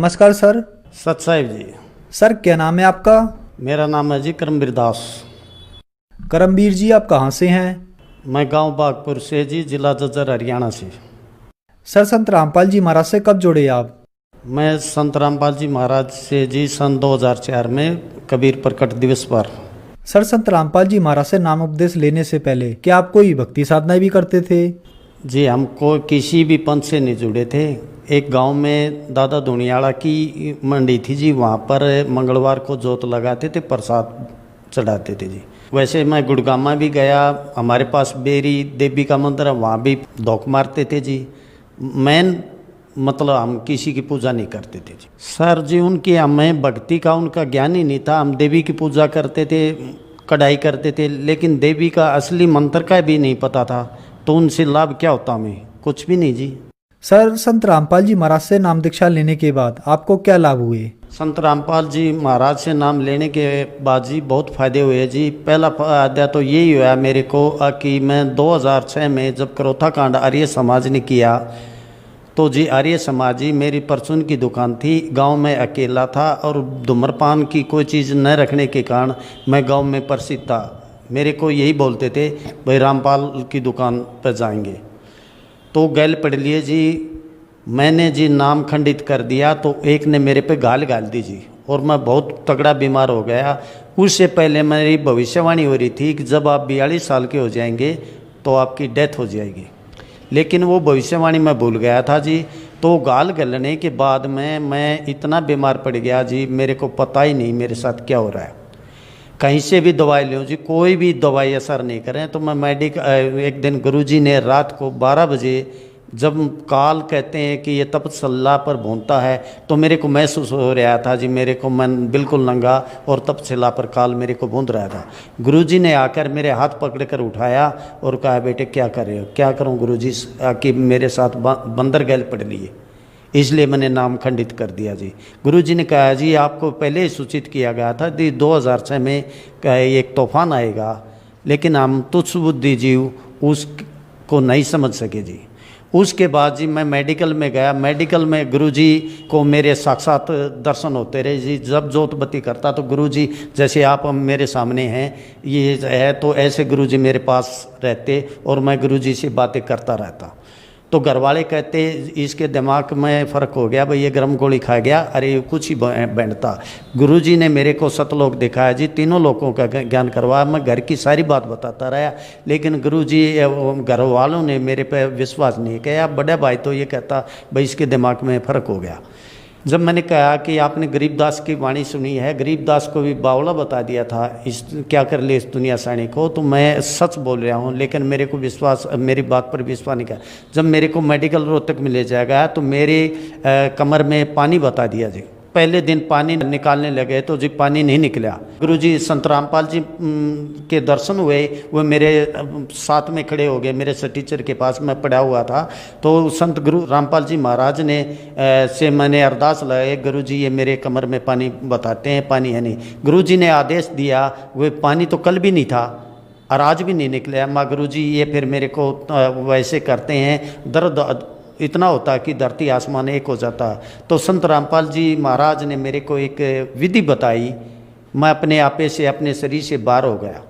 नमस्कार सर। सत साहिब जी। सर क्या नाम है आपका? मेरा नाम है जी करमवीर दास। करमवीर जी आप कहाँ से हैं? मैं गांव बागपुर से जी, जिला जज्जर, हरियाणा से। सर संत रामपाल जी महाराज से कब जुड़े आप? मैं संत रामपाल जी महाराज से जी सन 2004 में कबीर प्रकट दिवस पर। सर संत रामपाल जी महाराज से नाम उपदेश लेने से पहले क्या आप कोई भक्ति साधना भी करते थे? जी हमको किसी भी पंथ से नहीं जुड़े थे। एक गांव में दादा दुनियाड़ा की मंडी थी जी, वहाँ पर मंगलवार को जोत लगाते थे, प्रसाद चढ़ाते थे जी। वैसे मैं गुड़गामा भी गया, हमारे पास बेरी देवी का मंदिर है, वहाँ भी धोख मारते थे जी। मेन मतलब हम किसी की पूजा नहीं करते थे जी। सर जी उनकी हमें भक्ति का उनका ज्ञान ही नहीं था। हम देवी की पूजा करते थे, कढ़ाई करते थे, लेकिन देवी का असली मंत्र का भी नहीं पता था। तो उनसे लाभ क्या होता? हमें कुछ भी नहीं जी। सर संत रामपाल जी महाराज से नाम दीक्षा लेने के बाद आपको क्या लाभ हुए? संत रामपाल जी महाराज से नाम लेने के बाद जी बहुत फ़ायदे हुए जी। पहला फायदा तो यही हुआ मेरे को कि मैं 2006 में जब करोथा कांड आर्य समाज ने किया, तो जी आर्य समाज जी मेरी परचून की दुकान थी, गांव में अकेला था और धूम्रपान की कोई चीज़ न रखने के कारण मैं गांव में प्रसिद्ध था। मेरे को यही बोलते थे भाई रामपाल की दुकान पर जाएंगे, तो गैल पढ़ लिए जी। मैंने जी नाम खंडित कर दिया तो एक ने मेरे पे गाल दी जी, और मैं बहुत तगड़ा बीमार हो गया। उससे पहले मेरी भविष्यवाणी हो रही थी कि जब आप 42 साल के हो जाएंगे तो आपकी डेथ हो जाएगी, लेकिन वो भविष्यवाणी मैं भूल गया था जी। तो गाल गलने के बाद में मैं इतना बीमार पड़ गया जी, मेरे को पता ही नहीं मेरे साथ क्या हो रहा है। कहीं से भी दवाई लूँ जी, कोई भी दवाई असर नहीं करें। तो मैं एक दिन गुरुजी ने रात को 12 बजे जब काल कहते हैं कि ये तपस्या पर भूनता है, तो मेरे को महसूस हो रहा था जी, मेरे को मन बिल्कुल नंगा और तपस्या पर काल मेरे को भून रहा था। गुरुजी ने आकर मेरे हाथ पकड़ कर उठाया और कहा बेटे क्या कर रहे हो? क्या करूं गुरुजी कि मेरे साथ बंदर गैल पड़ लिए, इसलिए मैंने नाम खंडित कर दिया जी। गुरुजी ने कहा जी आपको पहले ही सूचित किया गया था कि 2006 में एक तूफान आएगा, लेकिन हम तुच्छ बुद्धि जीव उसको नहीं समझ सके जी। उसके बाद जी मैं मेडिकल में गया। मेडिकल में गुरुजी को मेरे साक्षात दर्शन होते रहे जी। जब जोतबत्ती करता तो गुरुजी जैसे आप मेरे सामने हैं ये है, तो ऐसे गुरुजी मेरे पास रहते और मैं गुरुजी से बातें करता रहता। तो घर वाले कहते इसके दिमाग में फ़र्क हो गया भाई, ये गर्म गोली खा गया, अरे कुछ ही बैंडता। गुरुजी ने मेरे को सतलोक दिखाया जी, तीनों लोगों का ज्ञान करवाया। मैं घर की सारी बात बताता रहा, लेकिन गुरुजी घर वालों ने मेरे पे विश्वास नहीं किया। बड़ा भाई तो ये कहता भाई इसके दिमाग में फ़र्क हो गया। जब मैंने कहा कि आपने गरीबदास की वाणी सुनी है, गरीबदास को भी बावला बता दिया था इस क्या कर ले इस दुनिया साणी को, तो मैं सच बोल रहा हूँ, लेकिन मेरे को विश्वास, मेरी बात पर विश्वास नहीं किया। जब मेरे को मेडिकल रोहतक में ले जाया गया तो मेरे कमर में पानी बता दिया जी। पहले दिन पानी निकालने लगे तो जी पानी नहीं निकला। गुरुजी संत रामपाल जी के दर्शन हुए, वो मेरे साथ में खड़े हो गए, मेरे टीचर के पास मैं पड़ा हुआ था। तो संत गुरु रामपाल जी महाराज ने से मैंने अरदास लगाई, गुरुजी ये मेरे कमर में पानी बताते हैं, पानी है नहीं। गुरुजी ने आदेश दिया, वो पानी तो कल भी नहीं था और आज भी नहीं निकला। माँ गुरुजी ये फिर मेरे को वैसे करते हैं, दर्द इतना होता कि धरती आसमान एक हो जाता। तो संत रामपाल जी महाराज ने मेरे को एक विधि बताई, मैं अपने आपे से, अपने शरीर से बाहर हो गया।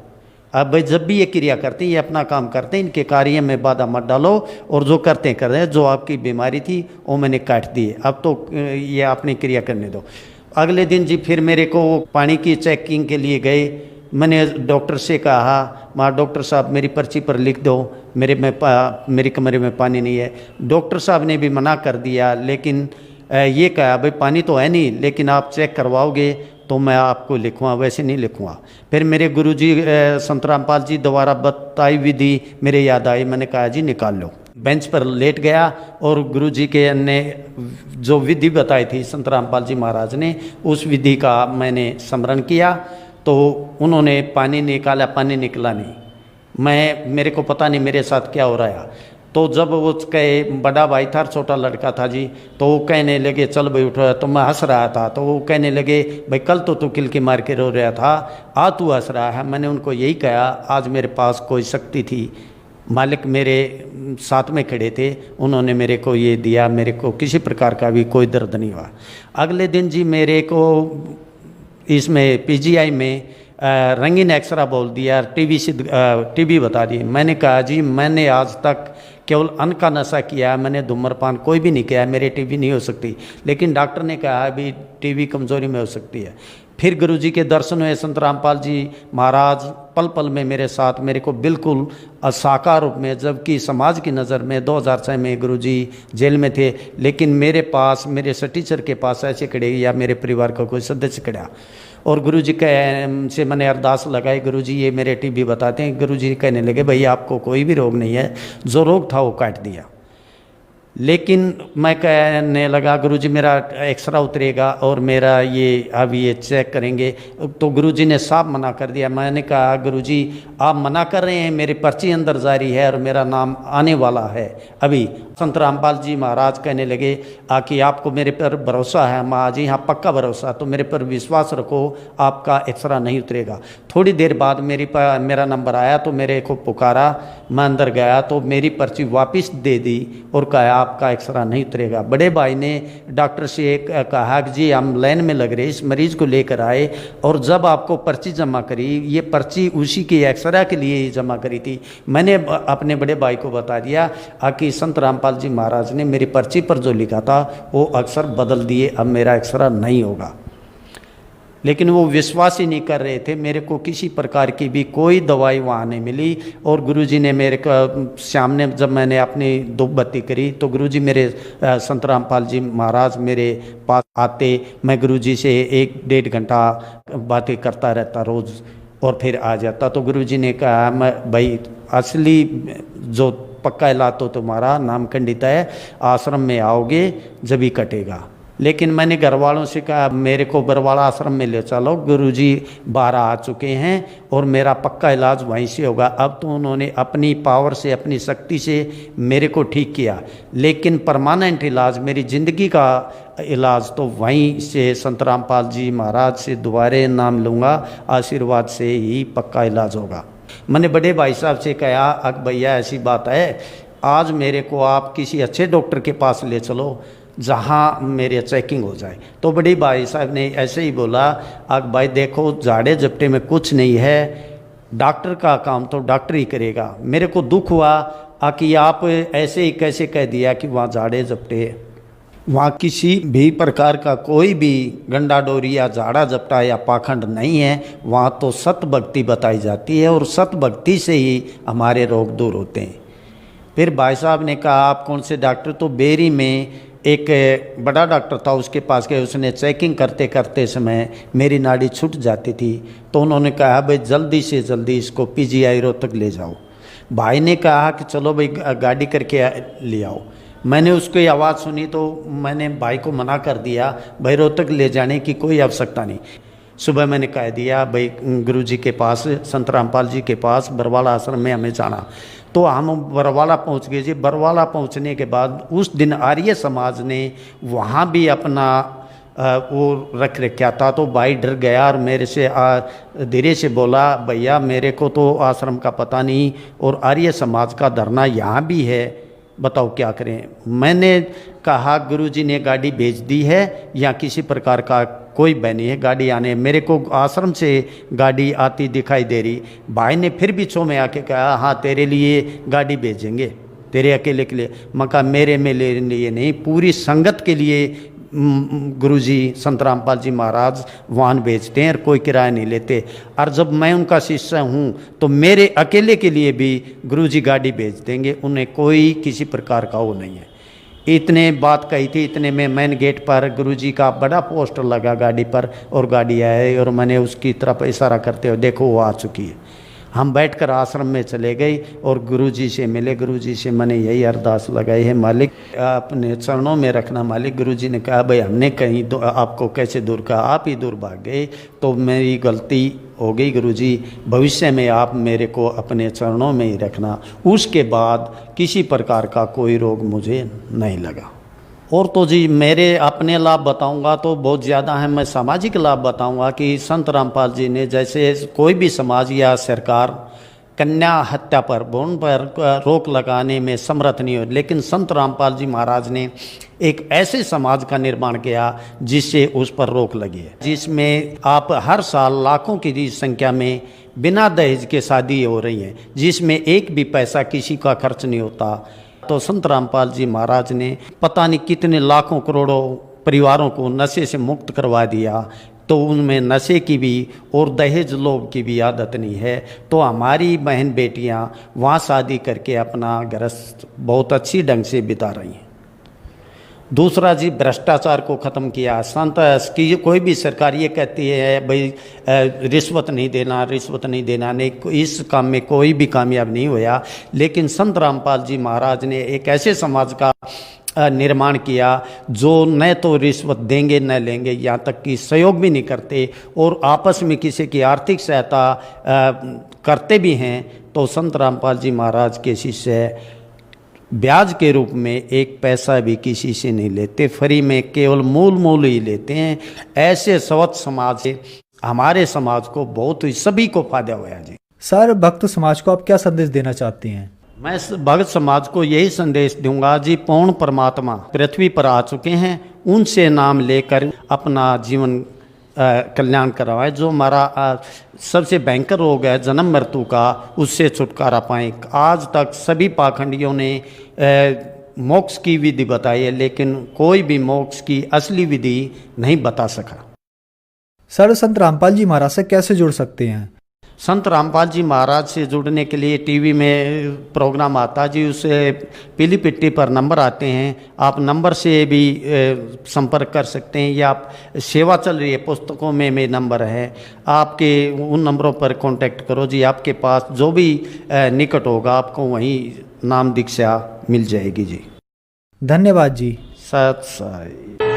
अब भाई जब भी ये क्रिया करते हैं, ये अपना काम करते हैं, इनके कार्य में बाधा मत डालो, और जो करते हैं कर रहे हैं। जो आपकी बीमारी थी वो मैंने काट दी, अब तो ये अपनी क्रिया करने दो। अगले दिन जी फिर मेरे को पानी की चेकिंग के लिए गए। मैंने डॉक्टर से कहा माँ डॉक्टर साहब मेरी पर्ची पर लिख दो, मेरे कमरे में पानी नहीं है। डॉक्टर साहब ने भी मना कर दिया, लेकिन ये कहा भाई पानी तो है नहीं, लेकिन आप चेक करवाओगे तो मैं आपको लिखूँगा, वैसे नहीं लिखूँगा। फिर मेरे गुरुजी संत रामपाल जी द्वारा बताई विधि मेरे याद आई, मैंने कहा जी निकाल लो। बेंच पर लेट गया और गुरुजी के ने जो विधि बताई थी संत रामपाल जी महाराज ने, उस विधि का मैंने स्मरण किया। तो उन्होंने पानी निकाला, पानी निकला नहीं। मेरे को पता नहीं मेरे साथ क्या हो रहा है। तो जब वो कहे, बड़ा भाई था, छोटा लड़का था जी, तो वो कहने लगे चल भाई उठ। तो मैं हंस रहा था, तो वो कहने लगे भाई कल तो तू किल के मार के रो रहा था, आज तू हंस रहा है। मैंने उनको यही कहा आज मेरे पास कोई शक्ति थी मालिक मेरे साथ में खड़े थे, उन्होंने मेरे को ये दिया, मेरे को किसी प्रकार का भी कोई दर्द नहीं हुआ। अगले दिन जी मेरे को इसमें पीजीआई में रंगीन एक्सरा बोल दिया, टीबी बता दी। मैंने कहा जी मैंने आज तक केवल अन्न का नशा किया है, मैंने धूम्रपान कोई भी नहीं किया है, मेरे टीबी नहीं हो सकती। लेकिन डॉक्टर ने कहा अभी टीबी कमजोरी में हो सकती है। फिर गुरुजी के दर्शन हुए, संत रामपाल जी महाराज पल पल में मेरे साथ, मेरे को बिल्कुल साकार रूप में, जबकि समाज की नज़र में 2006 में गुरुजी जेल में थे, लेकिन मेरे पास, मेरे टीचर के पास ऐसे खड़े या मेरे परिवार का कोई सदस्य खड़ा। और गुरुजी के से मैंने अरदास लगाई, गुरुजी ये मेरे टीबी बताते हैं। गुरुजी कहने लगे भाई आपको कोई भी रोग नहीं है, जो रोग था वो काट दिया। लेकिन मैं कहने लगा गुरुजी मेरा एक्सरा उतरेगा और मेरा ये अब ये चेक करेंगे, तो गुरुजी ने साफ मना कर दिया। मैंने कहा गुरुजी आप मना कर रहे हैं, मेरी पर्ची अंदर जारी है और मेरा नाम आने वाला है अभी। संत रामपाल जी महाराज कहने लगे कि आपको मेरे पर भरोसा है? माँ जी हाँ पक्का भरोसा, तो मेरे पर विश्वास रखो, आपका एक्सरा नहीं उतरेगा। थोड़ी देर बाद मेरा नंबर आया तो मेरे को पुकारा, मैं अंदर गया तो मेरी पर्ची वापस दे दी और कहा आपका एक्सरा नहीं उतरेगा। बड़े भाई ने डॉक्टर से कहा कि जी हम लाइन में लग रहे, इस मरीज को लेकर आए और जब आपको पर्ची जमा करी, ये पर्ची उसी के एक्सरा के लिए ही जमा करी थी। मैंने अपने बड़े भाई को बता दिया कि संत रामपाल जी महाराज ने मेरी पर्ची पर जो लिखा था वो अक्सर बदल दिए, अब मेरा एक्सरा नहीं होगा। लेकिन वो विश्वास ही नहीं कर रहे थे, मेरे को किसी प्रकार की भी कोई दवाई वहाँ नहीं मिली। और गुरुजी ने मेरे को सामने जब मैंने अपनी धूप बत्ती करी तो गुरुजी मेरे संत रामपाल जी महाराज मेरे पास आते, मैं गुरुजी से 1-1.5 घंटा बातें करता रहता रोज़ और फिर आ जाता। तो गुरुजी ने कहा मैं भाई असली जो पक्का इलाज तो तुम्हारा नाम खंडित है, आश्रम में आओगे जब ही कटेगा। लेकिन मैंने घर वालों से कहा मेरे को बरवाड़ा आश्रम में ले चलो, गुरुजी बाहर आ चुके हैं और मेरा पक्का इलाज वहीं से होगा। अब तो उन्होंने अपनी पावर से, अपनी शक्ति से मेरे को ठीक किया, लेकिन परमानेंट इलाज, मेरी ज़िंदगी का इलाज तो वहीं से संत रामपाल जी महाराज से दोबारे नाम लूँगा, आशीर्वाद से ही पक्का इलाज होगा। मैंने बड़े भाई साहब से कहा अब भैया ऐसी बात है, आज मेरे को आप किसी अच्छे डॉक्टर के पास ले चलो जहाँ मेरे चेकिंग हो जाए। तो बड़ी भाई साहब ने ऐसे ही बोला भाई देखो झाड़े झपटे में कुछ नहीं है, डॉक्टर का काम तो डॉक्टर ही करेगा। मेरे को दुख हुआ कि आप ऐसे ही कैसे कह दिया कि वहाँ झाड़े झपटे, वहाँ किसी भी प्रकार का कोई भी गंडा डोरी या झाड़ा झपटा या पाखंड नहीं है, वहाँ तो सत भक्ति बताई जाती है और सत भक्ति से ही हमारे रोग दूर होते हैं। फिर भाई साहब ने कहा आप कौन से डॉक्टर? तो बेरी में एक बड़ा डॉक्टर था, उसके पास गए, उसने चेकिंग करते करते समय मेरी नाड़ी छूट जाती थी, तो उन्होंने कहा भाई जल्दी से जल्दी इसको पीजीआई रोहतक ले जाओ। भाई ने कहा कि चलो भाई गाड़ी करके ले आओ। मैंने उसकी आवाज़ सुनी तो मैंने भाई को मना कर दिया, भाई रोहतक ले जाने की कोई आवश्यकता नहीं। सुबह मैंने कह दिया भाई गुरुजी के पास, संत रामपाल जी के पास बरवाला आश्रम में हमें जाना। तो हम बरवाला पहुंच गए जी। बरवाला पहुंचने के बाद उस दिन आर्य समाज ने वहाँ भी अपना वो रख रखा था, तो भाई डर गया और मेरे से धीरे से बोला भैया मेरे को तो आश्रम का पता नहीं और आर्य समाज का धरना यहाँ भी है, बताओ क्या करें। मैंने कहा गुरुजी ने गाड़ी भेज दी है या किसी प्रकार का कोई भय नहीं है, गाड़ी आने, मेरे को आश्रम से गाड़ी आती दिखाई दे रही। भाई ने फिर भी छो में आके कहा हाँ तेरे लिए गाड़ी भेजेंगे, तेरे अकेले के लिए। मैं कहा मेरे में लिए नहीं, पूरी संगत के लिए गुरुजी संत रामपाल जी महाराज वाहन भेजते हैं और कोई किराया नहीं लेते। और जब मैं उनका शिष्य हूँ तो मेरे अकेले के लिए भी गुरुजी गाड़ी भेज देंगे, उन्हें कोई किसी प्रकार का वो नहीं है। इतने बात कही थी, इतने में मेन गेट पर गुरुजी का बड़ा पोस्टर लगा गाड़ी पर और गाड़ी आई और मैंने उसकी तरफ इशारा करते हुए देखो वो आ चुकी है। हम बैठकर आश्रम में चले गए और गुरुजी से मिले। गुरुजी से मैंने यही अरदास लगाई है मालिक अपने चरणों में रखना मालिक। गुरुजी ने कहा भाई हमने कहीं आपको कैसे दूर कहा, आप ही दूर भाग गए, तो मेरी गलती हो गई गुरुजी, भविष्य में आप मेरे को अपने चरणों में ही रखना। उसके बाद किसी प्रकार का कोई रोग मुझे नहीं लगा। और तो जी मेरे अपने लाभ बताऊंगा तो बहुत ज़्यादा है। मैं सामाजिक लाभ बताऊंगा कि संत रामपाल जी ने जैसे कोई भी समाज या सरकार कन्या हत्या पर भ्रूण पर रोक लगाने में समर्थ नहीं हो, लेकिन संत रामपाल जी महाराज ने एक ऐसे समाज का निर्माण किया जिससे उस पर रोक लगी है, जिसमें आप हर साल लाखों की संख्या में बिना दहेज के शादी हो रही है, जिसमें एक भी पैसा किसी का खर्च नहीं होता। तो संत रामपाल जी महाराज ने पता नहीं कितने लाखों करोड़ों परिवारों को नशे से मुक्त करवा दिया। तो उनमें नशे की भी और दहेज लोभ की भी आदत नहीं है। तो हमारी बहन बेटियां वहाँ शादी करके अपना गृहस्थ बहुत अच्छी ढंग से बिता रही हैं। दूसरा जी, भ्रष्टाचार को ख़त्म किया। संत की कोई भी सरकार ये कहती है भाई रिश्वत नहीं देना, रिश्वत नहीं देना, नहीं, इस काम में कोई भी कामयाब नहीं हुआ। लेकिन संत रामपाल जी महाराज ने एक ऐसे समाज का निर्माण किया जो न तो रिश्वत देंगे न लेंगे, यहाँ तक कि सहयोग भी नहीं करते, और आपस में किसी की आर्थिक सहायता करते भी हैं। तो संत रामपाल जी महाराज के शिष्य ब्याज के रूप में एक पैसा भी किसी से नहीं लेते, फ्री में केवल मूल ही लेते हैं। ऐसे स्वच्छ समाज से हमारे समाज को बहुत ही सभी को फायदा हुआ है जी। सर, भक्त समाज को आप क्या संदेश देना चाहते हैं? मैं भक्त समाज को यही संदेश दूंगा जी, पूर्ण परमात्मा पृथ्वी पर आ चुके हैं, उनसे नाम लेकर अपना जीवन कल्याण करवाए। जो हमारा सबसे भयंकर रोग है जन्म मृत्यु का, उससे छुटकारा पाएं। आज तक सभी पाखंडियों ने मोक्ष की विधि बताई है, लेकिन कोई भी मोक्ष की असली विधि नहीं बता सका। सर, संत रामपाल जी महाराज से कैसे जुड़ सकते हैं? संत रामपाल जी महाराज से जुड़ने के लिए टीवी में प्रोग्राम आता जी, उससे पीली पिट्टी पर नंबर आते हैं, आप नंबर से भी संपर्क कर सकते हैं, या आप सेवा चल रही है पुस्तकों में नंबर है, आपके उन नंबरों पर कांटेक्ट करो जी। आपके पास जो भी निकट होगा आपको वहीं नाम दीक्षा मिल जाएगी जी। धन्यवाद जी। सत साई।